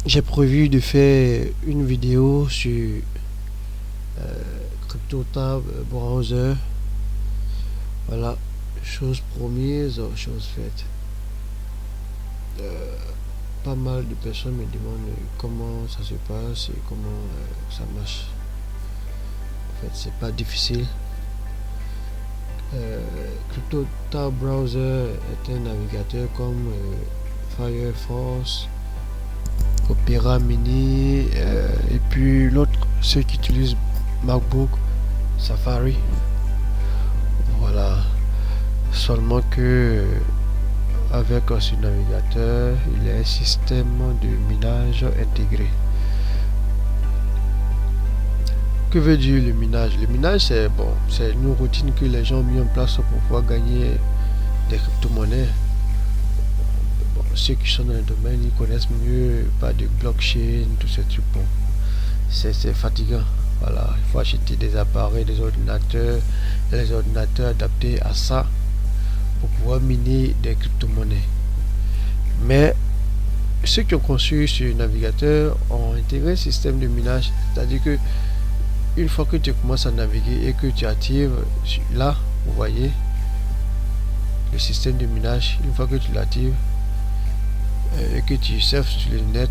j'ai prévu de faire une vidéo sur CryptoTab Browser. Voilà, chose promise, chose faite. Pas mal de personnes me demandent comment ça se passe et comment ça marche. En fait, c'est pas difficile. CryptoTab Browser est un navigateur comme Firefox, Opera Mini et puis l'autre, ceux qui utilisent MacBook, Safari. Voilà. Seulement que avec ce navigateur, il y a un système de minage intégré. Que veut dire le minage? Le minage, c'est bon, c'est une routine que les gens ont mis en place pour pouvoir gagner des crypto-monnaies. Bon, ceux qui sont dans le domaine, ils connaissent mieux, pas de blockchain, tout ce truc. Bon, c'est fatigant. Voilà, il faut acheter des appareils, des ordinateurs, les ordinateurs adaptés à ça pour pouvoir miner des crypto-monnaies. Mais ceux qui ont conçu ce navigateur ont intégré un système de minage, c'est-à-dire que une fois que tu commences à naviguer et que tu actives là, vous voyez le système de minage, une fois que tu l'actives et que tu surfes sur le net,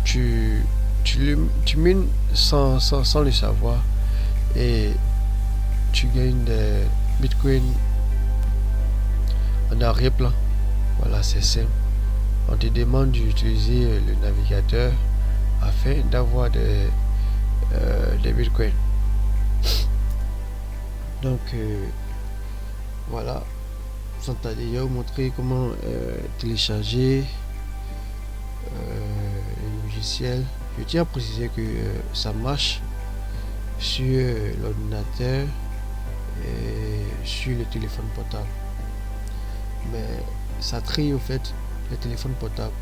tu mines sans le savoir et tu gagnes des bitcoins en arrière-plan. Voilà, c'est simple. On te demande d'utiliser le navigateur afin d'avoir des bitcoins. Donc voilà, sans tarder, vous montrer comment télécharger le logiciel. Je tiens à préciser que ça marche sur l'ordinateur et sur le téléphone portable, mais ça trie au fait le téléphone portable.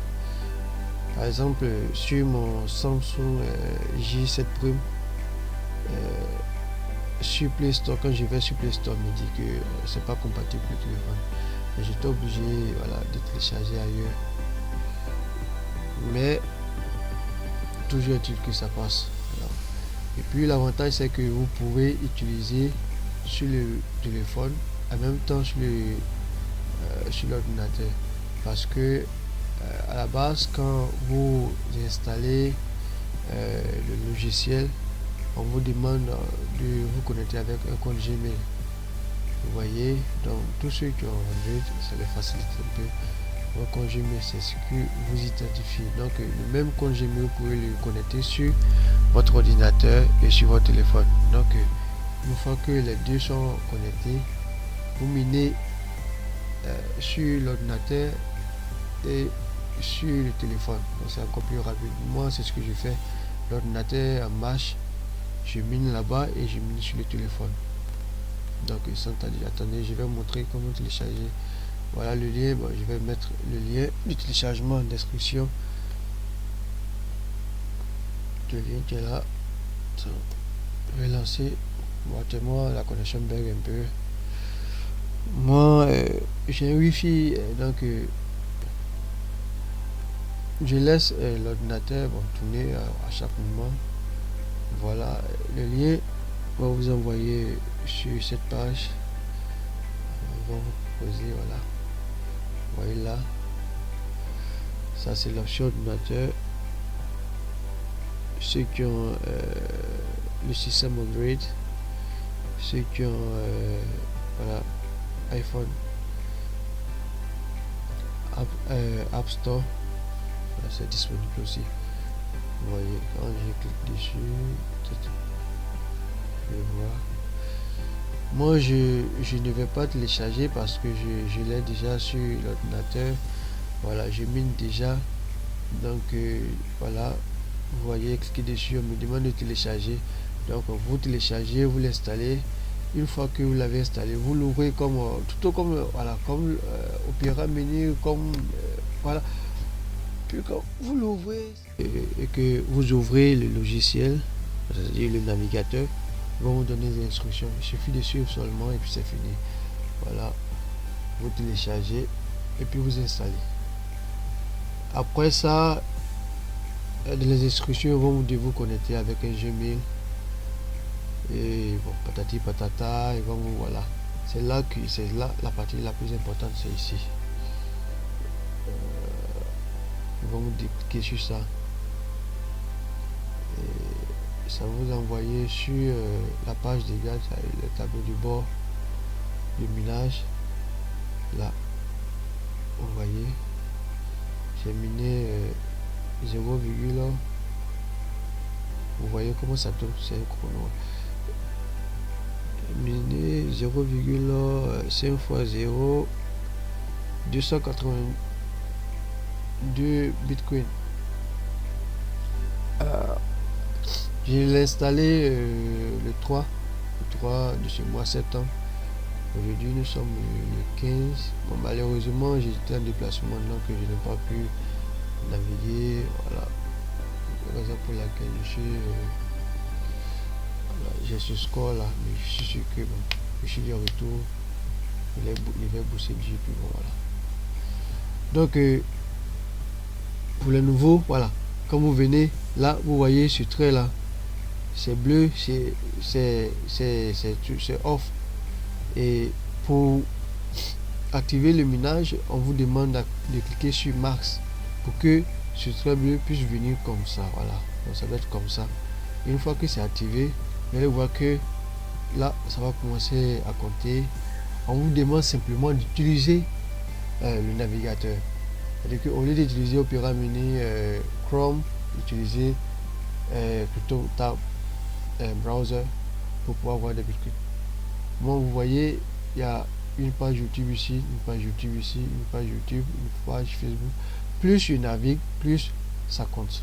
Par exemple, sur mon Samsung J7 Prime, sur Play Store, quand je vais sur Play Store, il me dit que c'est pas compatible avec le téléphone. Et j'étais obligé, voilà, de télécharger ailleurs. Mais toujours est-il que ça passe. Voilà. Et puis l'avantage, c'est que vous pouvez utiliser sur le téléphone en même temps sur l'ordinateur, parce que à la base, quand vous installez le logiciel, on vous demande de vous connecter avec un compte Gmail. Vous voyez, donc tous ceux qui ont Android, ça les facilite un peu. Votre compte Gmail, c'est ce que vous identifiez. Donc le même compte Gmail, vous pouvez le connecter sur votre ordinateur et sur votre téléphone. Donc une fois que les deux sont connectés, vous minez sur l'ordinateur et sur le téléphone. Donc c'est encore plus rapide. Moi, c'est ce que je fais. L'ordinateur en marche, je mine là-bas et je mine sur le téléphone. Donc sans tarder, attendez, je vais vous montrer comment télécharger. Voilà le lien. Bon, je vais mettre le lien du téléchargement en description. Le lien qui est là. Je vais lancer. Moi, la connexion bug un peu. Moi, j'ai un wifi, donc je laisse l'ordinateur tourner à chaque moment. Voilà, le lien va vous envoyer sur cette page. On va vous proposer, voilà. Vous voyez là, ça c'est l'option ordinateur. Ceux qui ont le système Android, ceux qui ont voilà, iPhone, App Store, c'est disponible aussi. Vous voyez, quand je clique dessus, je vais voir. Moi, je ne vais pas télécharger parce que je l'ai déjà sur l'ordinateur. Voilà, je mine déjà. Donc, voilà, vous voyez, cliquez dessus, on me demande de télécharger. Donc, vous téléchargez, vous l'installez. Une fois que vous l'avez installé, vous l'ouvrez comme tout comme voilà, comme Opera Mini, comme voilà. Puis quand vous l'ouvrez et que vous ouvrez le logiciel, c'est-à-dire le navigateur, ils vont vous donner des instructions. Il suffit de suivre seulement et puis c'est fini. Voilà, vous téléchargez et puis vous installez. Après ça, les instructions vont vous devoir vous connecter avec un Gmail. Et bon, patati patata, et bon, voilà. C'est là que c'est là la partie la plus importante, c'est ici. Ils vont vous cliquer sur ça. Et ça va vous envoyer sur la page des gars, le tableau du bord, du minage. Là, vous voyez, j'ai miné 0, vous voyez comment ça tourne, c'est un chrono. Miné 0,5 fois 0, 282 bitcoins. Je l'ai installé le 3 de ce mois septembre. Aujourd'hui nous sommes le 15. Bon, malheureusement j'étais en déplacement donc je n'ai pas pu naviguer. Voilà. La raison pour laquelle j'ai ce score là. Mais je suis sûr que bon, je suis de retour. Il va booster du puis bon voilà. Donc pour les nouveaux, voilà. Quand vous venez, là vous voyez ce trait là. C'est bleu, c'est off. Et pour activer le minage, on vous demande de cliquer sur Max pour que ce trait bleu puisse venir comme ça. Voilà, donc ça va être comme ça. Une fois que c'est activé, vous allez voir que là, ça va commencer à compter. On vous demande simplement d'utiliser le navigateur. C'est-à-dire qu'au lieu d'utiliser Opera Mini Chrome, utilisez plutôt Tab browser pour pouvoir voir des bitcoins. Bon, vous voyez, il y a une page YouTube ici, une page YouTube ici, une page YouTube, une page Facebook. Plus je navigue, plus ça compte.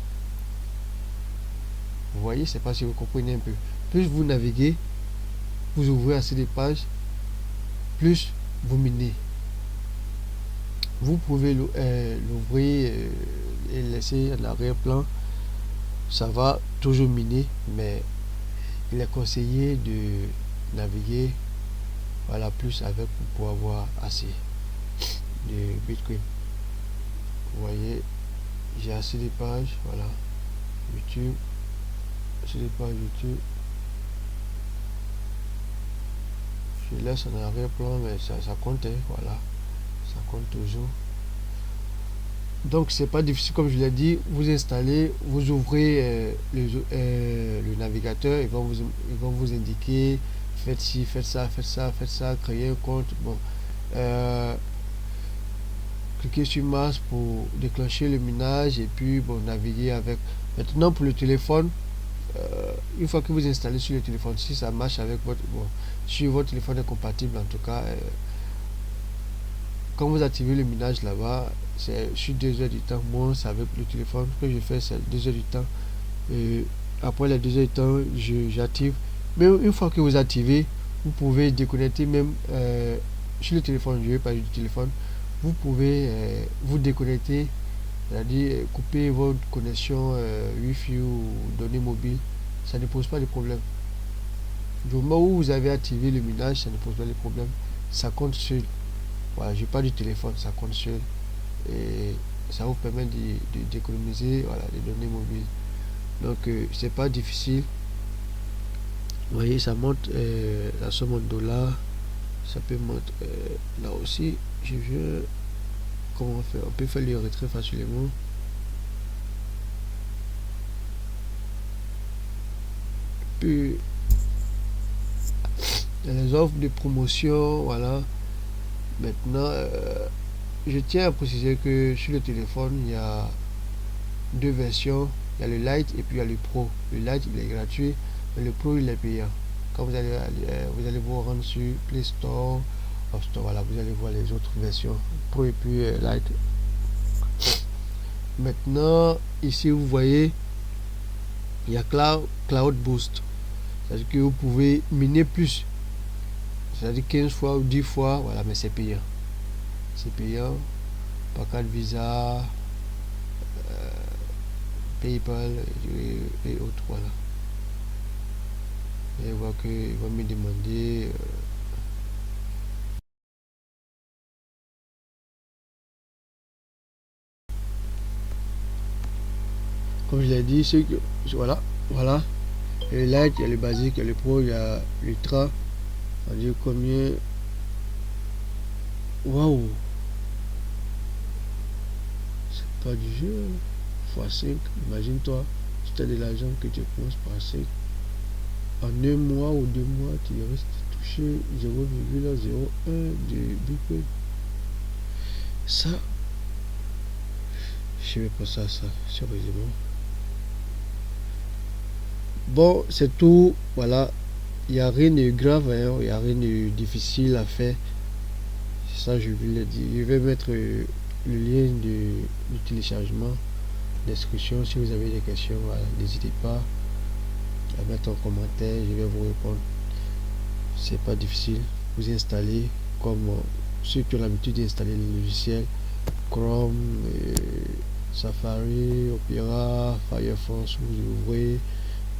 Vous voyez, c'est pas si vous comprenez un peu. Plus vous naviguez, vous ouvrez assez de pages, plus vous minez. Vous pouvez l'ouvrir et laisser en arrière-plan. Ça va toujours miner, mais il est conseillé de naviguer voilà plus avec pour avoir assez de bitcoin. Vous voyez, j'ai assez de pages, voilà, YouTube, assez de pages YouTube. Je laisse en arrière-plan, mais ça compte, hein, voilà, ça compte toujours. Donc c'est pas difficile, comme je l'ai dit, vous installez, vous ouvrez le navigateur, ils vont vous indiquer faites ci, faites ça, faites ça, faites ça, créer un compte. Bon, cliquez sur Mars pour déclencher le minage et puis bon, naviguer avec. Maintenant pour le téléphone, une fois que vous installez sur le téléphone, si ça marche avec votre bon, si votre téléphone est compatible en tout cas, quand vous activez le minage là-bas, c'est sur 2 heures du temps. Moi, c'est avec le téléphone que je fais, c'est 2 heures du temps. Et après les 2 heures du temps, j'active. Mais une fois que vous activez, vous pouvez déconnecter même sur le téléphone. Je vais parler du téléphone. Vous pouvez vous déconnecter, c'est-à-dire couper votre connexion Wi-Fi ou données mobiles. Ça ne pose pas de problème. Du moment où vous avez activé le minage, ça ne pose pas de problème. Ça compte seul. Voilà, je parle du téléphone, ça compte seul. Et ça vous permet d'économiser voilà, les données mobiles. Donc c'est pas difficile. Vous voyez, ça monte la somme en dollars. Ça peut monter là aussi. Je veux comment faire. On peut faire le retrait facilement. Puis les offres de promotion, voilà. Maintenant, je tiens à préciser que sur le téléphone, il y a 2 versions. Il y a le Lite et puis il y a le Pro. Le Lite, il est gratuit, mais le Pro, il est payant. Quand vous allez vous rendre sur Play Store, App Store, voilà, vous allez voir les autres versions, Pro et puis Lite. Maintenant, ici, vous voyez, il y a Cloud Boost. C'est-à-dire que vous pouvez miner plus. C'est-à-dire 15 fois ou 10 fois, voilà, mais c'est payant. C'est payant. Par carte Visa, PayPal et autres, voilà. Et voir qu'il va me demander Comme je l'ai dit, voilà, voilà. Il y a le light, il y a le basique, il y a le pro, il y a l'ultra. On va dire combien. Waouh! C'est pas du jeu. x5. Imagine-toi, si tu as de l'argent que tu commences par 5. En un mois ou 2 mois, tu risques de toucher 0,01 de Bitcoin. Ça, je ne sais pas ça, sérieusement. Bon, c'est tout. Voilà. Il n'y a rien de grave, hein, il n'y a rien de difficile à faire. Ça, je vais le dire. Je vais mettre le lien du téléchargement, d'inscription. Si vous avez des questions, voilà, n'hésitez pas à mettre en commentaire. Je vais vous répondre. C'est pas difficile. Vous installez comme ceux qui ont l'habitude d'installer les logiciels Chrome, Safari, Opera, Firefox. Vous ouvrez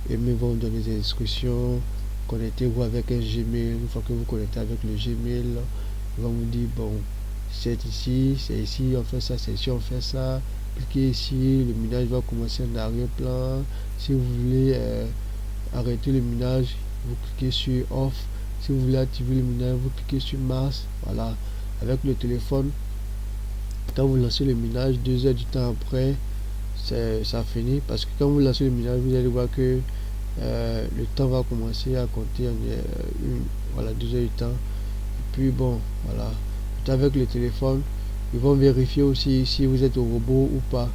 et ils vont vous donner des instructions. Connectez-vous avec un Gmail. Une fois que vous connectez avec le Gmail, ils vont vous dire bon, c'est ici, on fait ça, c'est ici, on fait ça. Cliquez ici, le minage va commencer en arrière-plan. Si vous voulez arrêter le minage, vous cliquez sur off. Si vous voulez activer le minage, vous cliquez sur Mars. Voilà, avec le téléphone, quand vous lancez le minage, 2 heures du temps après, ça finit, parce que quand vous lancez le minage, vous allez voir que le temps va commencer à compter voilà, 2 heures du temps. Et puis bon, voilà, avec le téléphone, ils vont vérifier aussi si vous êtes au robot ou pas.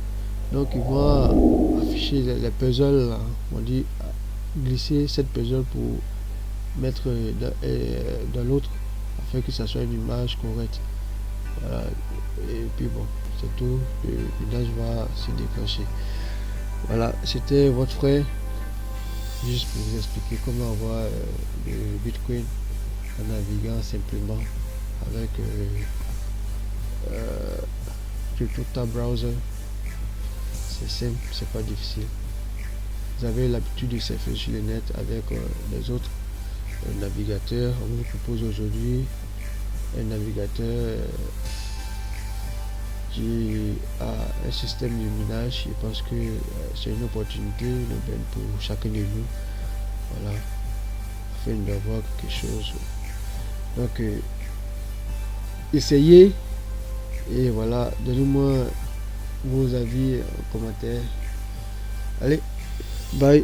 Donc ils vont afficher les puzzles là. On dit glisser cette puzzle pour mettre dans l'autre afin que ça soit une image correcte. Voilà. Et puis bon, c'est tout. Le minage va se déclencher. Voilà, c'était votre frère. Juste pour vous expliquer comment avoir le Bitcoin en naviguant simplement avec Crypto Browser. C'est simple, c'est pas difficile. Vous avez l'habitude de surfer sur le net avec les autres navigateurs. On vous propose aujourd'hui un navigateur qui a un système de minage. Je pense que c'est une opportunité, une aubaine pour chacun de nous. Voilà, afin d'avoir quelque chose. Donc, essayez et voilà, donnez-moi vos avis en commentaire. Allez, bye.